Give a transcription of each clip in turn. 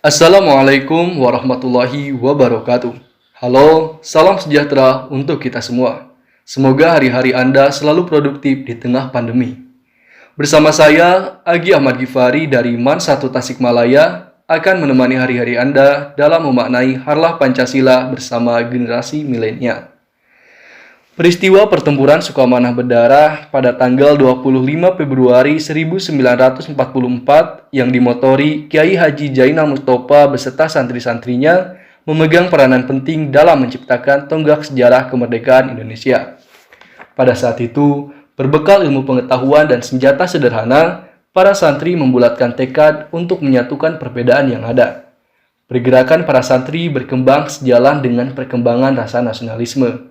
Assalamualaikum warahmatullahi wabarakatuh. Halo, salam sejahtera untuk kita semua. Semoga hari-hari Anda selalu produktif di tengah pandemi. Bersama saya, Agi Ahmad Gifari dari MAN 1 Tasikmalaya akan menemani hari-hari Anda dalam memaknai harlah Pancasila bersama generasi milenial. Peristiwa pertempuran Sukamanah berdarah pada tanggal 25 Februari 1944 yang dimotori Kiai Haji Zainal Mustofa beserta santri-santrinya memegang peranan penting dalam menciptakan tonggak sejarah kemerdekaan Indonesia. Pada saat itu, berbekal ilmu pengetahuan dan senjata sederhana, para santri membulatkan tekad untuk menyatukan perbedaan yang ada. Pergerakan para santri berkembang sejalan dengan perkembangan rasa nasionalisme.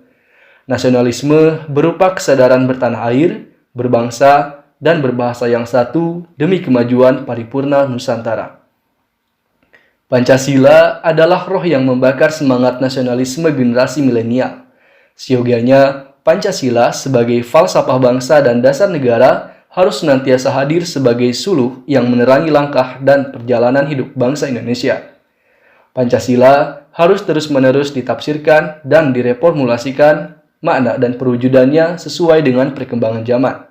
Nasionalisme berupa kesadaran bertanah air, berbangsa, dan berbahasa yang satu demi kemajuan paripurna Nusantara. Pancasila adalah roh yang membakar semangat nasionalisme generasi milenial. Siogianya, Pancasila sebagai falsafah bangsa dan dasar negara harus senantiasa hadir sebagai suluh yang menerangi langkah dan perjalanan hidup bangsa Indonesia. Pancasila harus terus-menerus ditafsirkan dan direformulasikan makna dan perwujudannya sesuai dengan perkembangan zaman.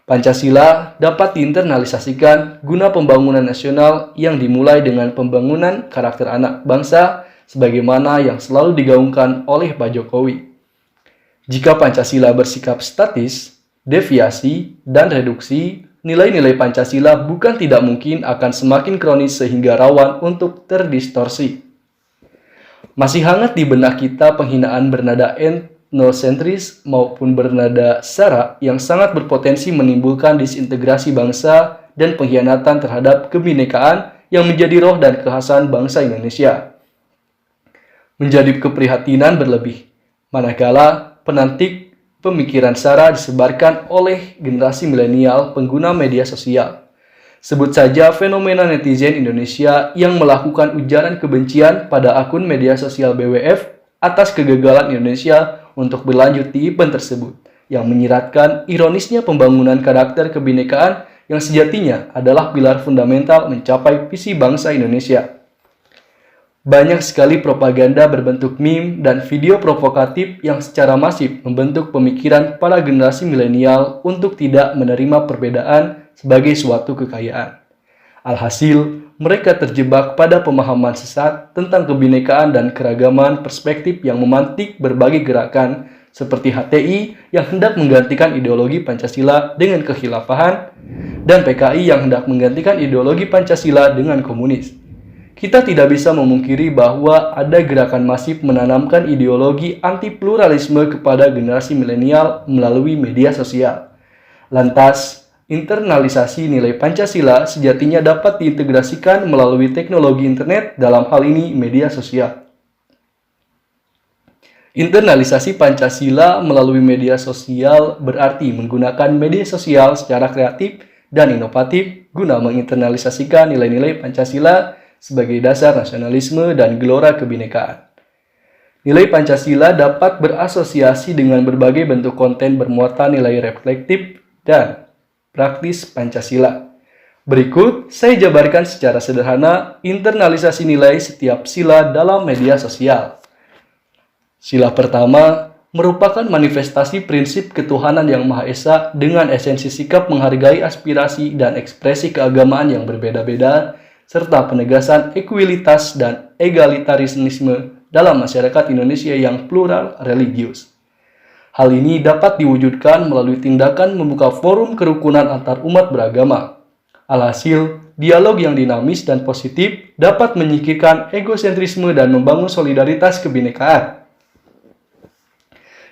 Pancasila dapat diinternalisasikan guna pembangunan nasional yang dimulai dengan pembangunan karakter anak bangsa sebagaimana yang selalu digaungkan oleh Pak Jokowi. Jika Pancasila bersikap statis, deviasi, dan reduksi, nilai-nilai Pancasila bukan tidak mungkin akan semakin kronis sehingga rawan untuk terdistorsi. Masih hangat di benak kita penghinaan bernada etnosentris maupun bernada sara yang sangat berpotensi menimbulkan disintegrasi bangsa dan pengkhianatan terhadap kebinekaan yang menjadi roh dan kekhasan bangsa Indonesia. Menjadi keprihatinan berlebih, manakala penantik pemikiran sara disebarkan oleh generasi milenial pengguna media sosial. Sebut saja fenomena netizen Indonesia yang melakukan ujaran kebencian pada akun media sosial BWF atas kegagalan Indonesia untuk berlanjut di event tersebut, yang menyiratkan ironisnya pembangunan karakter kebinekaan yang sejatinya adalah pilar fundamental mencapai visi bangsa Indonesia. Banyak sekali propaganda berbentuk meme dan video provokatif yang secara masif membentuk pemikiran para generasi milenial untuk tidak menerima perbedaan sebagai suatu kekayaan. Alhasil, mereka terjebak pada pemahaman sesat tentang kebinekaan dan keragaman perspektif yang memantik berbagai gerakan seperti HTI yang hendak menggantikan ideologi Pancasila dengan kekhilafahan dan PKI yang hendak menggantikan ideologi Pancasila dengan komunis. Kita tidak bisa memungkiri bahwa ada gerakan masif menanamkan ideologi anti-pluralisme kepada generasi milenial melalui media sosial. Lantas, internalisasi nilai Pancasila sejatinya dapat diintegrasikan melalui teknologi internet, dalam hal ini media sosial. Internalisasi Pancasila melalui media sosial berarti menggunakan media sosial secara kreatif dan inovatif guna menginternalisasikan nilai-nilai Pancasila sebagai dasar nasionalisme dan gelora kebinekaan. Nilai Pancasila dapat berasosiasi dengan berbagai bentuk konten bermuatan nilai reflektif dan praktis Pancasila. Berikut saya jabarkan secara sederhana internalisasi nilai setiap sila dalam media sosial. Sila pertama merupakan manifestasi prinsip ketuhanan yang Maha Esa dengan esensi sikap menghargai aspirasi dan ekspresi keagamaan yang berbeda-beda, serta penegasan ekualitas dan egalitarisme dalam masyarakat Indonesia yang plural religius. Hal ini dapat diwujudkan melalui tindakan membuka forum kerukunan antar umat beragama. Alhasil, dialog yang dinamis dan positif dapat menyingkirkan egosentrisme dan membangun solidaritas kebinekaan.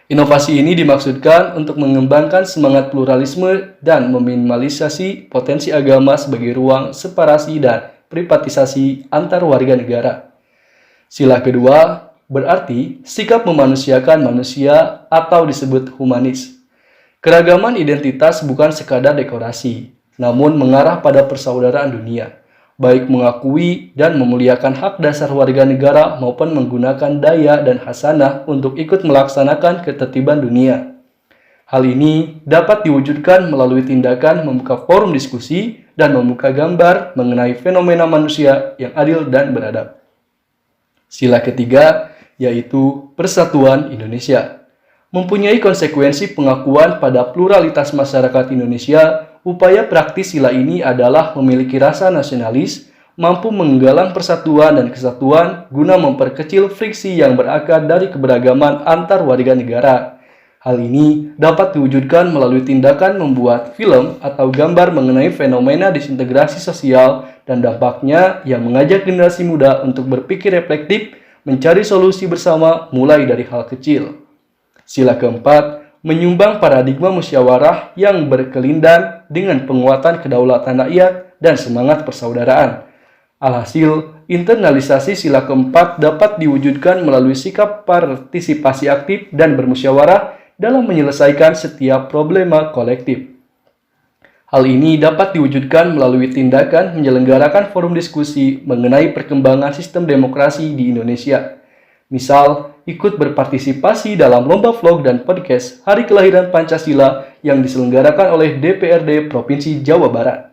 Inovasi ini dimaksudkan untuk mengembangkan semangat pluralisme dan meminimalisasi potensi agama sebagai ruang separasi dan privatisasi antar warga negara. Sila kedua berarti sikap memanusiakan manusia atau disebut humanis. Keragaman identitas bukan sekadar dekorasi, namun mengarah pada persaudaraan dunia, baik mengakui dan memuliakan hak dasar warga negara maupun menggunakan daya dan hasanah untuk ikut melaksanakan ketertiban dunia. Hal ini dapat diwujudkan melalui tindakan membuka forum diskusi dan membuka gambar mengenai fenomena manusia yang adil dan beradab. Sila ketiga yaitu Persatuan Indonesia. Mempunyai konsekuensi pengakuan pada pluralitas masyarakat Indonesia, upaya praktis sila ini adalah memiliki rasa nasionalis, mampu menggalang persatuan dan kesatuan guna memperkecil friksi yang berakar dari keberagaman antar warga negara. Hal ini dapat diwujudkan melalui tindakan membuat film atau gambar mengenai fenomena disintegrasi sosial dan dampaknya yang mengajak generasi muda untuk berpikir reflektif, mencari solusi bersama mulai dari hal kecil. Sila keempat, menyumbang paradigma musyawarah yang berkelindan dengan penguatan kedaulatan rakyat dan semangat persaudaraan. Alhasil, internalisasi sila keempat dapat diwujudkan melalui sikap partisipasi aktif dan bermusyawarah dalam menyelesaikan setiap problema kolektif. Hal ini dapat diwujudkan melalui tindakan menyelenggarakan forum diskusi mengenai perkembangan sistem demokrasi di Indonesia. Misal, ikut berpartisipasi dalam lomba vlog dan podcast Hari Kelahiran Pancasila yang diselenggarakan oleh DPRD Provinsi Jawa Barat.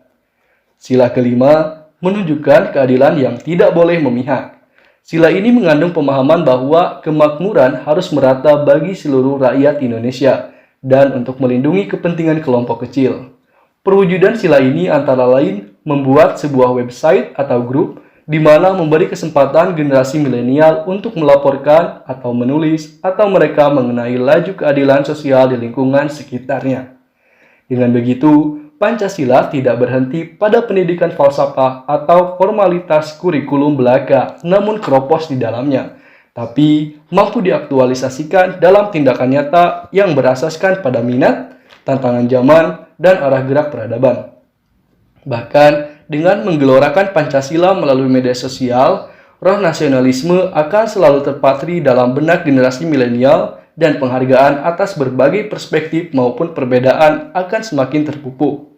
Sila kelima, menunjukkan keadilan yang tidak boleh memihak. Sila ini mengandung pemahaman bahwa kemakmuran harus merata bagi seluruh rakyat Indonesia dan untuk melindungi kepentingan kelompok kecil. Perwujudan sila ini antara lain membuat sebuah website atau grup di mana memberi kesempatan generasi milenial untuk melaporkan atau menulis atau mereka mengenai laju keadilan sosial di lingkungan sekitarnya. Dengan begitu, Pancasila tidak berhenti pada pendidikan falsafah atau formalitas kurikulum belaka, namun keropos di dalamnya, tapi mampu diaktualisasikan dalam tindakan nyata yang berasaskan pada minat, tantangan zaman, dan arah gerak peradaban. Bahkan, dengan menggelorakan Pancasila melalui media sosial, roh nasionalisme akan selalu terpatri dalam benak generasi milenial dan penghargaan atas berbagai perspektif maupun perbedaan akan semakin terpupuk.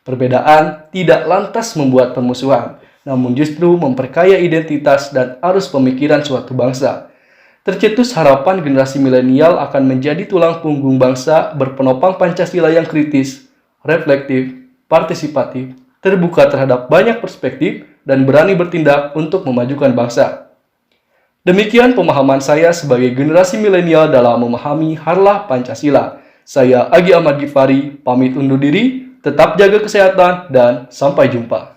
Perbedaan tidak lantas membuat permusuhan, namun justru memperkaya identitas dan arus pemikiran suatu bangsa. Tercetus harapan generasi milenial akan menjadi tulang punggung bangsa berpenopang Pancasila yang kritis, reflektif, partisipatif, terbuka terhadap banyak perspektif, dan berani bertindak untuk memajukan bangsa. Demikian pemahaman saya sebagai generasi milenial dalam memahami harlah Pancasila. Saya Agi Ahmad Gifari, pamit undur diri, tetap jaga kesehatan, dan sampai jumpa.